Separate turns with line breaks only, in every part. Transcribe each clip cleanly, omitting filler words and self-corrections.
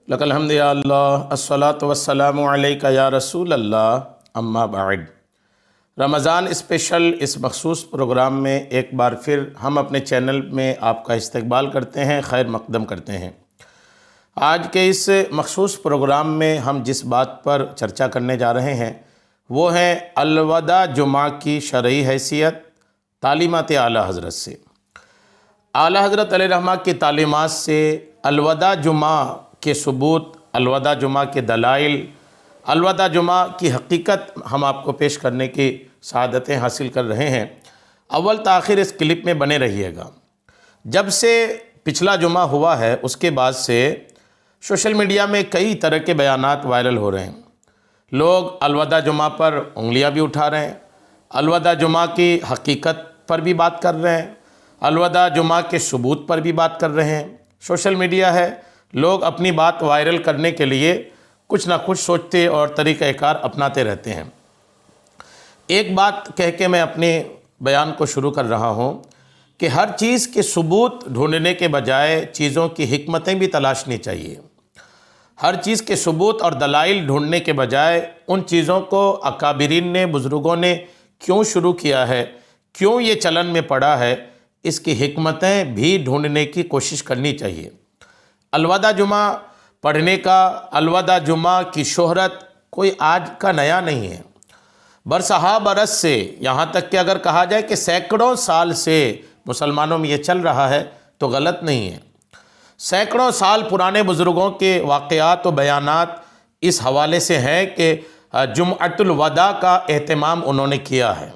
لک الحمد یا اللہ الصلاۃ والسلام علیک یا رسول اللہ اما بعد۔ رمضان اسپیشل اس مخصوص پروگرام میں ایک بار پھر ہم اپنے چینل میں آپ کا استقبال کرتے ہیں، خیر مقدم کرتے ہیں۔ آج کے اس مخصوص پروگرام میں ہم جس بات پر چرچا کرنے جا رہے ہیں وہ ہے الوداع جمعہ کی شرعی حیثیت تعلیمات اعلیٰ حضرت سے۔ اعلیٰ حضرت علیہ رحمہ کی تعلیمات سے الوداع جمعہ کے ثبوت، الوداع جمعہ کے دلائل، الوداع جمعہ کی حقیقت ہم آپ کو پیش کرنے کی سعادتیں حاصل کر رہے ہیں۔ اول تاخیر اس کلپ میں بنے رہیے گا۔ جب سے پچھلا جمعہ ہوا ہے اس کے بعد سے سوشل میڈیا میں کئی طرح کے بیانات وائرل ہو رہے ہیں۔ لوگ الوداع جمعہ پر انگلیاں بھی اٹھا رہے ہیں، الوداع جمعہ کی حقیقت پر بھی بات کر رہے ہیں، الوداع جمعہ کے ثبوت پر بھی بات کر رہے ہیں۔ سوشل میڈیا ہے، لوگ اپنی بات وائرل کرنے کے لیے کچھ نہ کچھ سوچتے اور طریقہ کار اپناتے رہتے ہیں۔ ایک بات کہہ کے میں اپنے بیان کو شروع کر رہا ہوں کہ ہر چیز کے ثبوت ڈھونڈنے کے بجائے چیزوں کی حکمتیں بھی تلاشنی چاہیے۔ ہر چیز کے ثبوت اور دلائل ڈھونڈنے کے بجائے ان چیزوں کو اکابرین نے، بزرگوں نے کیوں شروع کیا ہے، کیوں یہ چلن میں پڑا ہے، اس کی حکمتیں بھی ڈھونڈنے کی کوشش کرنی چاہیے۔ الوداع جمعہ پڑھنے کا، الوداع جمعہ کی شہرت کوئی آج کا نیا نہیں ہے۔ برسہا برس سے، یہاں تک کہ اگر کہا جائے کہ سینکڑوں سال سے مسلمانوں میں یہ چل رہا ہے تو غلط نہیں ہے۔ سینکڑوں سال پرانے بزرگوں کے واقعات و بیانات اس حوالے سے ہیں کہ جمعۃ الوداع کا اہتمام انہوں نے کیا ہے۔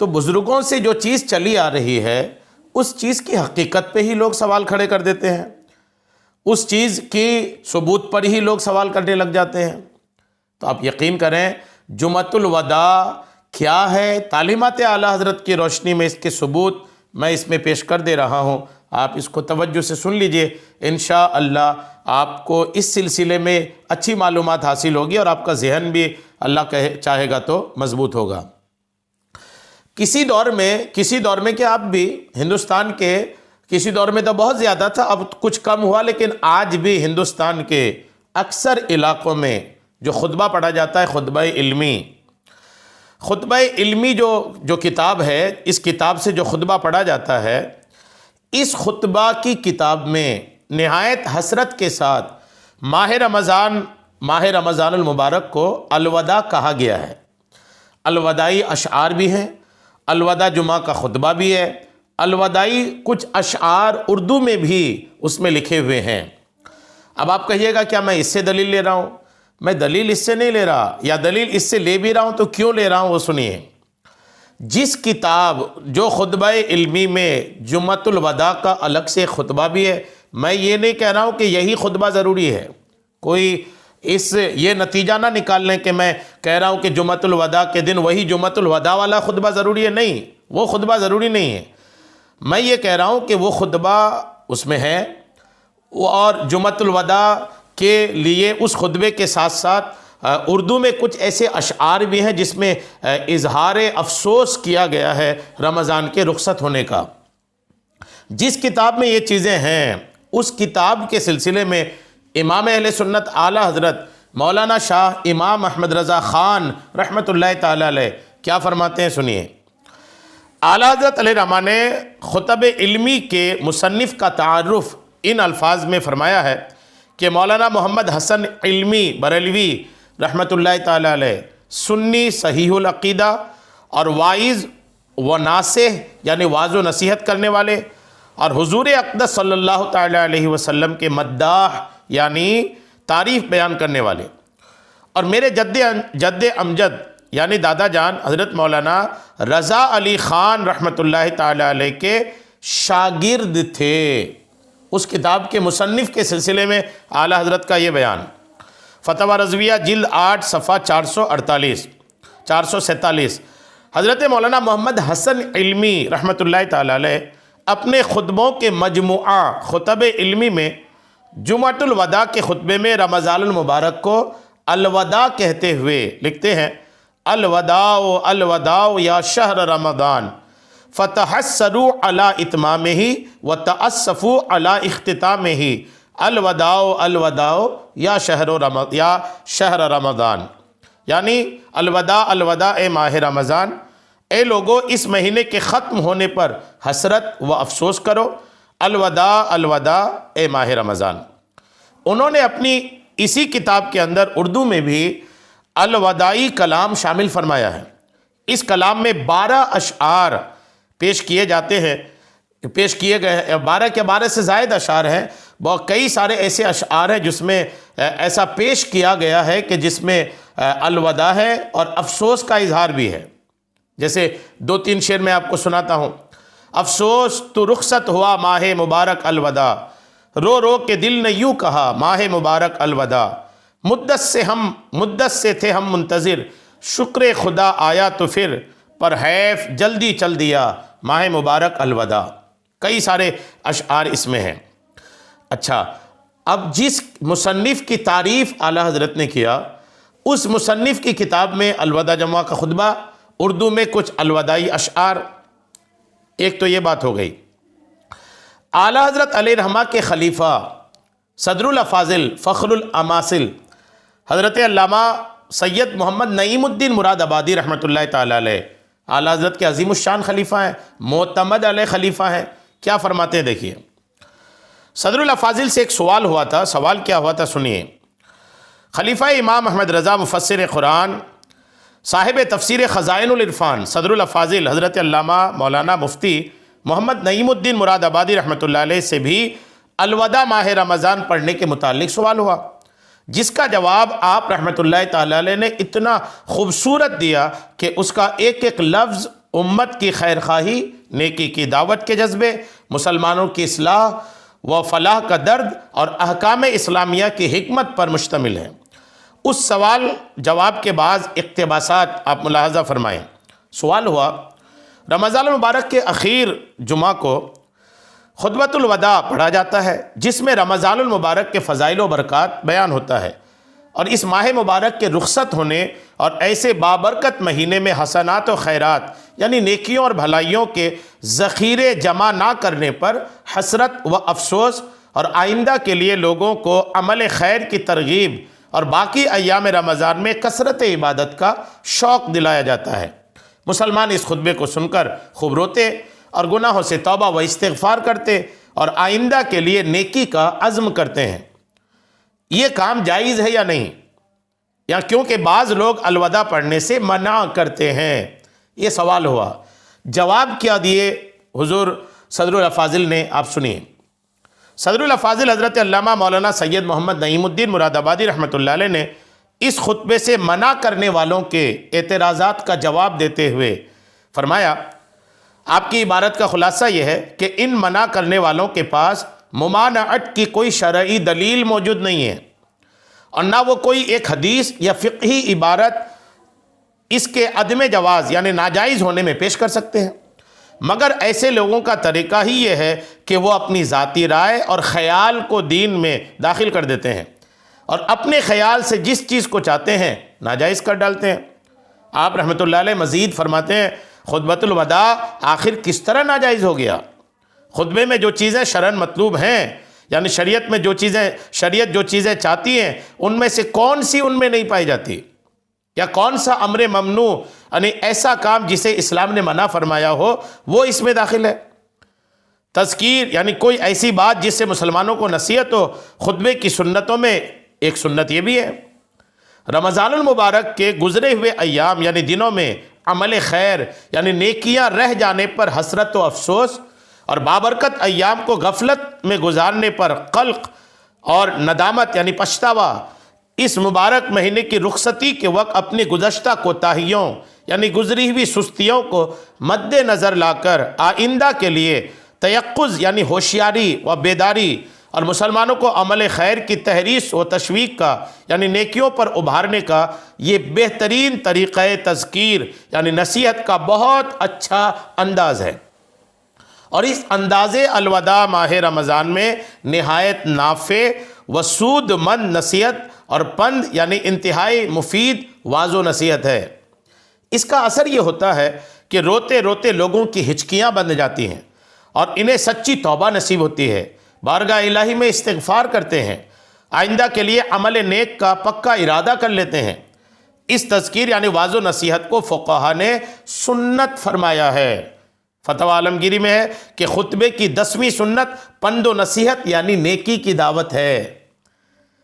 تو بزرگوں سے جو چیز چلی آ رہی ہے اس چیز کی حقیقت پہ ہی لوگ سوال کھڑے کر دیتے ہیں، اس چیز کی ثبوت پر ہی لوگ سوال کرنے لگ جاتے ہیں۔ تو آپ یقین کریں جمعۃ الوداع کیا ہے، تعلیمات اعلیٰ حضرت کی روشنی میں اس کے ثبوت میں اس میں پیش کر دے رہا ہوں۔ آپ اس کو توجہ سے سن لیجئے، انشاءاللہ آپ کو اس سلسلے میں اچھی معلومات حاصل ہوگی اور آپ کا ذہن بھی اللہ چاہے گا تو مضبوط ہوگا۔ کسی دور میں کہ آپ بھی ہندوستان کے کسی دور میں تو بہت زیادہ تھا، اب کچھ کم ہوا، لیکن آج بھی ہندوستان کے اکثر علاقوں میں جو خطبہ پڑھا جاتا ہے، خطبہ علمی جو کتاب ہے، اس کتاب سے جو خطبہ پڑھا جاتا ہے، اس خطبہ کی کتاب میں نہایت حسرت کے ساتھ ماہ رمضان المبارک کو الوداع کہا گیا ہے۔ الوداعی اشعار بھی ہیں، الوداع جمعہ کا خطبہ بھی ہے، الوداعی کچھ اشعار اردو میں بھی اس میں لکھے ہوئے ہیں۔ اب آپ کہیے گا کیا میں اس سے دلیل لے رہا ہوں؟ میں دلیل اس سے نہیں لے رہا، یا دلیل اس سے لے بھی رہا ہوں تو کیوں لے رہا ہوں وہ سنیے۔ جس کتاب جو خطبہ علمی میں جمعۃ الوداع کا الگ سے خطبہ بھی ہے، میں یہ نہیں کہہ رہا ہوں کہ یہی خطبہ ضروری ہے، کوئی یہ نتیجہ نہ نکال لیں کہ میں کہہ رہا ہوں کہ جمعۃ الوداع کے دن وہی جمعۃ الوداع والا خطبہ ضروری ہے، نہیں، وہ خطبہ ضروری نہیں ہے۔ میں یہ کہہ رہا ہوں کہ وہ خطبہ اس میں ہے، اور جمعۃ الوداع کے لیے اس خطبے کے ساتھ ساتھ اردو میں کچھ ایسے اشعار بھی ہیں جس میں اظہار افسوس کیا گیا ہے رمضان کے رخصت ہونے کا۔ جس کتاب میں یہ چیزیں ہیں اس کتاب کے سلسلے میں امام اہل سنت اعلیٰ حضرت مولانا شاہ امام احمد رضا خان رحمۃ اللہ تعالی علیہ کیا فرماتے ہیں، سنیے۔ اعلیٰ حضرت علیہ رحمہ نے خطب علمی کے مصنف کا تعارف ان الفاظ میں فرمایا ہے کہ مولانا محمد حسن علمی بریلوی رحمۃ اللہ تعالی علیہ سنی صحیح العقیدہ اور واعظ و ناصح، یعنی واعظ و نصیحت کرنے والے، اور حضور اقدس صلی اللہ تعالی علیہ وسلم کے مداح، یعنی تعریف بیان کرنے والے، اور میرے جد امجد یعنی دادا جان حضرت مولانا رضا علی خان رحمۃ اللہ تعالی علیہ کے شاگرد تھے۔ اس کتاب کے مصنف کے سلسلے میں اعلیٰ حضرت کا یہ بیان، فتاوی رضویہ جلد 8 صفحہ 447، حضرت مولانا محمد حسن علمی رحمۃ اللہ تعالی علیہ اپنے خطبوں کے مجموعہ خطب علمی میں جمعۃ الوداع کے خطبے میں رمضان المبارک کو الوداع کہتے ہوئے لکھتے ہیں، الوداع الوداع یا شہر رمضان فتحسروا علی اتمامہ وتأسفوا علی اختتامہ الوداع الوداع یا شہر رمضان، یعنی الوداع الوداع اے ماہ رمضان، اے لوگو اس مہینے کے ختم ہونے پر حسرت و افسوس کرو، الوداع الوداع اے ماہ رمضان۔ انہوں نے اپنی اسی کتاب کے اندر اردو میں بھی الوداعی کلام شامل فرمایا ہے۔ اس کلام میں 12 اشعار پیش کیے جاتے ہیں، پیش کیے گئے ہیں، 12 کے 12 سے زائد اشعار ہیں۔ بہت کئی سارے ایسے اشعار ہیں جس میں ایسا پیش کیا گیا ہے کہ جس میں الوداع ہے اور افسوس کا اظہار بھی ہے۔ جیسے 2-3 شعر میں آپ کو سناتا ہوں۔ افسوس تو رخصت ہوا ماہ مبارک الوداع، رو رو کے دل نے یوں کہا ماہ مبارک الوداع، مدت سے تھے ہم منتظر، شکر خدا آیا تو پھر، پر حیف جلدی چل دیا ماہ مبارک الوداع۔ کئی سارے اشعار اس میں ہیں۔ اچھا، اب جس مصنف کی تعریف اعلیٰ حضرت نے کیا، اس مصنف کی کتاب میں الوداع جمعہ کا خطبہ، اردو میں کچھ الوداعی اشعار۔ ایک تو یہ بات ہو گئی۔ اعلیٰ حضرت علیہ رحمہ کے خلیفہ صدر الافاضل فخر الاماثل حضرت علامہ سید محمد نعیم الدین مراد آبادی رحمۃ اللہ تعالیٰ علیہ، اعلیٰ حضرت کے عظیم الشان خلیفہ ہیں، معتمد علیہ خلیفہ ہیں۔ کیا فرماتے ہیں دیکھیے۔ صدر الافاضل سے ایک سوال ہوا تھا، سوال کیا ہوا تھا سنیے۔ خلیفہ امام احمد رضا مفسر قرآن، صاحب تفسیر خزائن العرفان، صدر الافاضل حضرت علامہ مولانا مفتی محمد نعیم الدین مراد آبادی رحمۃ اللہ علیہ سے بھی الوداع ماہ رمضان پڑھنے کے متعلق سوال ہوا، جس کا جواب آپ رحمۃ اللہ تعالیٰ علیہ نے اتنا خوبصورت دیا کہ اس کا ایک ایک لفظ امت کی خیر خواہی، نیکی کی دعوت کے جذبے، مسلمانوں کی اصلاح و فلاح کا درد اور احکام اسلامیہ کی حکمت پر مشتمل ہے۔ اس سوال جواب کے بعض اقتباسات آپ ملاحظہ فرمائیں۔ سوال ہوا، رمضان المبارک کے اخیر جمعہ کو خطبۃ الوداع پڑھا جاتا ہے، جس میں رمضان المبارک کے فضائل و برکات بیان ہوتا ہے، اور اس ماہ مبارک کے رخصت ہونے اور ایسے بابرکت مہینے میں حسنات و خیرات یعنی نیکیوں اور بھلائیوں کے ذخیرے جمع نہ کرنے پر حسرت و افسوس، اور آئندہ کے لیے لوگوں کو عمل خیر کی ترغیب اور باقی ایام رمضان میں کثرت عبادت کا شوق دلایا جاتا ہے۔ مسلمان اس خطبے کو سن کر خوب روتے اور گناہوں سے توبہ و استغفار کرتے اور آئندہ کے لیے نیکی کا عزم کرتے ہیں۔ یہ کام جائز ہے یا نہیں؟ یا کیونکہ بعض لوگ الوداع پڑھنے سے منع کرتے ہیں؟ یہ سوال ہوا۔ جواب کیا دیے حضور صدر الافاضل نے، آپ سنیے۔ صدر الافاضل حضرت علامہ مولانا سید محمد نعیم الدین مراد آبادی رحمۃ اللہ علیہ نے اس خطبے سے منع کرنے والوں کے اعتراضات کا جواب دیتے ہوئے فرمایا، آپ کی عبارت کا خلاصہ یہ ہے کہ ان منع کرنے والوں کے پاس ممانعت کی کوئی شرعی دلیل موجود نہیں ہے، اور نہ وہ کوئی ایک حدیث یا فقہی عبارت اس کے عدم جواز یعنی ناجائز ہونے میں پیش کر سکتے ہیں، مگر ایسے لوگوں کا طریقہ ہی یہ ہے کہ وہ اپنی ذاتی رائے اور خیال کو دین میں داخل کر دیتے ہیں، اور اپنے خیال سے جس چیز کو چاہتے ہیں ناجائز کر ڈالتے ہیں۔ آپ رحمۃ اللہ علیہ مزید فرماتے ہیں، خطبۃ الوداع آخر کس طرح ناجائز ہو گیا؟ خطبے میں جو چیزیں شرعاً مطلوب ہیں، یعنی شریعت جو چیزیں چاہتی ہیں، ان میں سے کون سی ان میں نہیں پائی جاتی؟ یا کون سا امر ممنوع یعنی ایسا کام جسے اسلام نے منع فرمایا ہو وہ اس میں داخل ہے؟ تذکیر یعنی کوئی ایسی بات جس سے مسلمانوں کو نصیحت ہو۔ خطبے کی سنتوں میں ایک سنت یہ بھی ہے، رمضان المبارک کے گزرے ہوئے ایام یعنی دنوں میں عمل خیر یعنی نیکیاں رہ جانے پر حسرت و افسوس، اور بابرکت ایام کو غفلت میں گزارنے پر قلق اور ندامت یعنی پچھتاوا۔ اس مبارک مہینے کی رخصتی کے وقت اپنی گزشتہ کوتاہیوں یعنی گزری ہوئی سستیوں کو مد نظر لا کر آئندہ کے لیے تیقظ یعنی ہوشیاری و بیداری، اور مسلمانوں کو عمل خیر کی تحریص و تشویق کا یعنی نیکیوں پر ابھارنے کا یہ بہترین طریقہ تذکیر یعنی نصیحت کا بہت اچھا انداز ہے، اور اس انداز الوداع ماہ رمضان میں نہایت نافع و سود مند نصیحت اور پند یعنی انتہائی مفید واعظ و نصیحت ہے۔ اس کا اثر یہ ہوتا ہے کہ روتے روتے لوگوں کی ہچکیاں بند جاتی ہیں اور انہیں سچی توبہ نصیب ہوتی ہے، بارگاہ الہی میں استغفار کرتے ہیں، آئندہ کے لیے عمل نیک کا پکا ارادہ کر لیتے ہیں۔ اس تذکیر یعنی واعظ و نصیحت کو فقہا نے سنت فرمایا ہے۔ فتویٰ عالمگیری میں ہے کہ خطبے کی 10ویں سنت پند و نصیحت یعنی نیکی کی دعوت ہے۔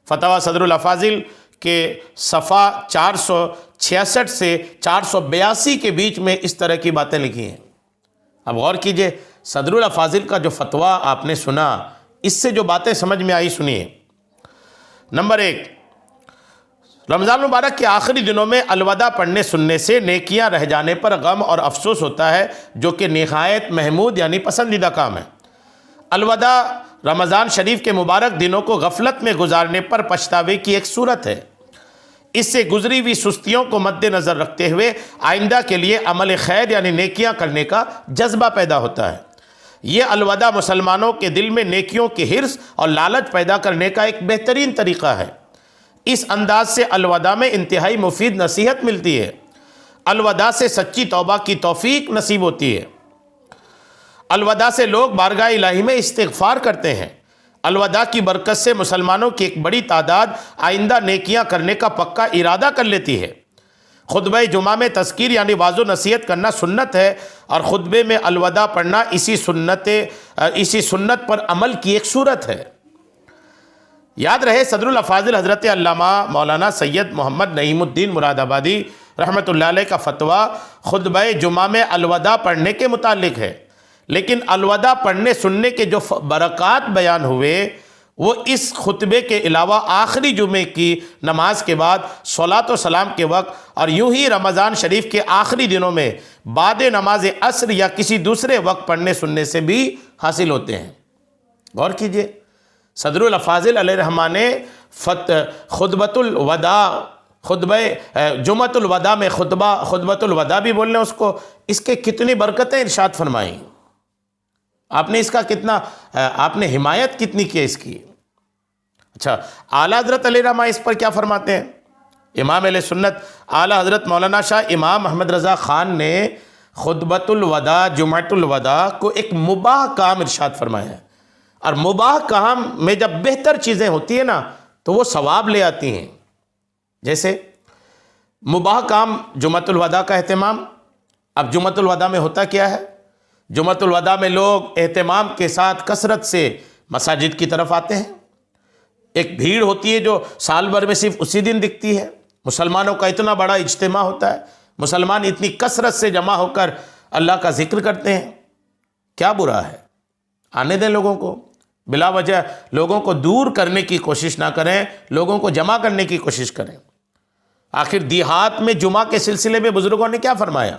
فتویٰ صدر الافاضل کے صفحہ 466 سے 482 کے بیچ میں اس طرح کی باتیں لکھی ہیں۔ اب غور کیجئے، صدر الافاضل کا جو فتویٰ آپ نے سنا، اس سے جو باتیں سمجھ میں آئی سنیے۔ نمبر 1، رمضان مبارک کے آخری دنوں میں الوداع پڑھنے سننے سے نیکیاں رہ جانے پر غم اور افسوس ہوتا ہے، جو کہ نہایت محمود یعنی پسندیدہ کام ہے۔ الوداع رمضان شریف کے مبارک دنوں کو غفلت میں گزارنے پر پچھتاوے کی ایک صورت ہے۔ اس سے گزری ہوئی سستیوں کو مد نظر رکھتے ہوئے آئندہ کے لیے عمل خیر یعنی نیکیاں کرنے کا جذبہ پیدا ہوتا ہے۔ یہ الوداع مسلمانوں کے دل میں نیکیوں کی حرص اور لالچ پیدا کرنے کا ایک بہترین طریقہ ہے۔ اس انداز سے الوداع میں انتہائی مفید نصیحت ملتی ہے۔ الوداع سے سچی توبہ کی توفیق نصیب ہوتی ہے۔ الوداع سے لوگ بارگاہ الہی میں استغفار کرتے ہیں۔ الوداع کی برکت سے مسلمانوں کی ایک بڑی تعداد آئندہ نیکیاں کرنے کا پکا ارادہ کر لیتی ہے۔ خطبہ جمعہ میں تذکیر یعنی واعظ و نصیحت کرنا سنت ہے، اور خطبے میں الوداع پڑھنا اسی سنت پر عمل کی ایک صورت ہے۔ یاد رہے، صدر الافاضل حضرت علامہ مولانا سید محمد نعیم الدین مراد آبادی رحمۃ اللہ علیہ کا فتویٰ خطبہ جمعہ میں الوداع پڑھنے کے متعلق ہے، لیکن الوداع پڑھنے سننے کے جو برکات بیان ہوئے وہ اس خطبے کے علاوہ آخری جمعے کی نماز کے بعد صلاۃ و سلام کے وقت اور یوں ہی رمضان شریف کے آخری دنوں میں بعد نماز عصر یا کسی دوسرے وقت پڑھنے سننے سے بھی حاصل ہوتے ہیں۔ غور کیجئے، صدر الافاضل علیہ الرحمہ نے خطبۃ الوداع میں خطبۃ الوداع بھی بولنے اس کو، اس کے کتنی برکتیں ارشاد فرمائیں۔ آپ نے اس کا کتنا آپ نے حمایت کتنی کی اس کی۔ اچھا، اعلیٰ حضرت علیہ الرحمہ اس پر کیا فرماتے ہیں؟ امام اہل سنت اعلیٰ حضرت مولانا شاہ امام محمد رضا خان نے خطبۃ الوداع جمعۃ الوداع کو ایک مباح کام ارشاد فرمایا ہے، اور مباح کام میں جب بہتر چیزیں ہوتی ہیں نا تو وہ ثواب لے آتی ہیں۔ جیسے مباح کام جمعۃ الوداع کا اہتمام۔ اب جمعۃ الوداع میں ہوتا کیا ہے؟ جمعۃ الوداع میں لوگ اہتمام کے ساتھ کثرت سے مساجد کی طرف آتے ہیں۔ ایک بھیڑ ہوتی ہے جو سال بھر میں صرف اسی دن دکھتی ہے۔ مسلمانوں کا اتنا بڑا اجتماع ہوتا ہے، مسلمان اتنی کثرت سے جمع ہو کر اللہ کا ذکر کرتے ہیں۔ کیا برا ہے؟ آنے دیں لوگوں کو، بلا وجہ لوگوں کو دور کرنے کی کوشش نہ کریں، لوگوں کو جمع کرنے کی کوشش کریں۔ آخر دیہات میں جمعہ کے سلسلے میں بزرگوں نے کیا فرمایا؟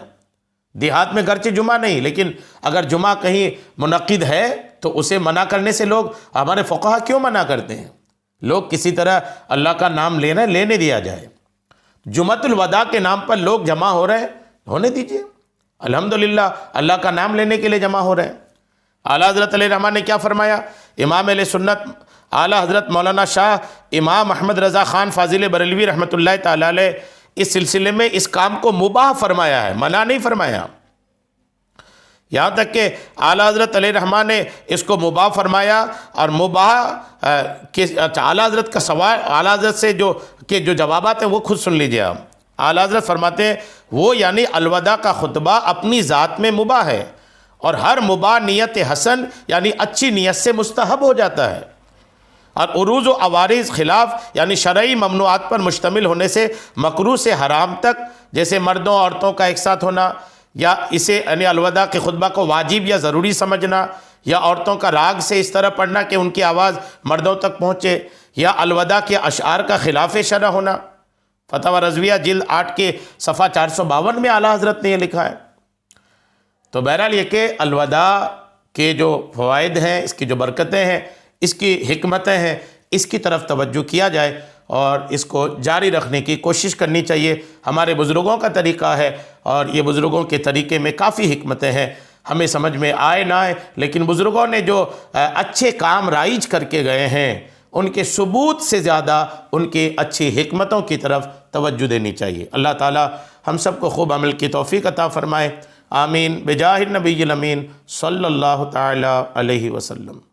دیہات میں گرچہ جمعہ نہیں، لیکن اگر جمعہ کہیں منعقد ہے تو اسے منع کرنے سے لوگ، ہمارے فقہا کیوں منع کرتے ہیں؟ لوگ کسی طرح اللہ کا نام لینے دیا جائے۔ جمعۃ الوداع کے نام پر لوگ جمع ہو رہے ہیں، ہونے دیجئے، الحمدللہ اللہ کا نام لینے کے لیے جمع ہو رہے ہیں۔ اعلیٰ حضرت علیہ الرحمہ نے کیا فرمایا؟ امام اہل سنت اعلیٰ حضرت مولانا شاہ امام احمد رضا خان فاضل بریلوی رحمۃ اللہ تعالی علیہ اس سلسلے میں اس کام کو مباح فرمایا ہے، منع نہیں فرمایا۔ یہاں تک کہ اعلیٰ حضرت علیہ الرحمہ نے اس کو مباح فرمایا، اور مباح اعلیٰ حضرت کا سوال، اعلیٰ حضرت سے جو جوابات ہیں وہ خود سن لیجیے آپ۔ اعلیٰ حضرت فرماتے ہیں وہ یعنی الوداع کا خطبہ اپنی ذات میں مباح ہے، اور ہر مباح نیت حسن یعنی اچھی نیت سے مستحب ہو جاتا ہے، اور عروض و عوارض خلاف یعنی شرعی ممنوعات پر مشتمل ہونے سے مکروہ سے حرام تک، جیسے مردوں عورتوں کا ایک ساتھ ہونا، یا اسے یعنی الوداع کے خطبہ کو واجب یا ضروری سمجھنا، یا عورتوں کا راگ سے اس طرح پڑھنا کہ ان کی آواز مردوں تک پہنچے، یا الوداع کے اشعار کا خلاف شرع ہونا۔ فتاوی رضویہ جلد 8 کے صفحہ 452 میں اعلیٰ حضرت نے یہ لکھا ہے۔ تو بہرحال یہ کہ الوداع کے جو فوائد ہیں، اس کی جو برکتیں ہیں، اس کی حکمتیں ہیں، اس کی طرف توجہ کیا جائے اور اس کو جاری رکھنے کی کوشش کرنی چاہیے۔ ہمارے بزرگوں کا طریقہ ہے، اور یہ بزرگوں کے طریقے میں کافی حکمتیں ہیں، ہمیں سمجھ میں آئے نہ آئے، لیکن بزرگوں نے جو اچھے کام رائج کر کے گئے ہیں، ان کے ثبوت سے زیادہ ان کی اچھی حکمتوں کی طرف توجہ دینی چاہیے۔ اللہ تعالی ہم سب کو خوب عمل کی توفیق عطا فرمائے، آمین، بجاہ النبی الامین صلی اللہ تعالی علیہ وسلم۔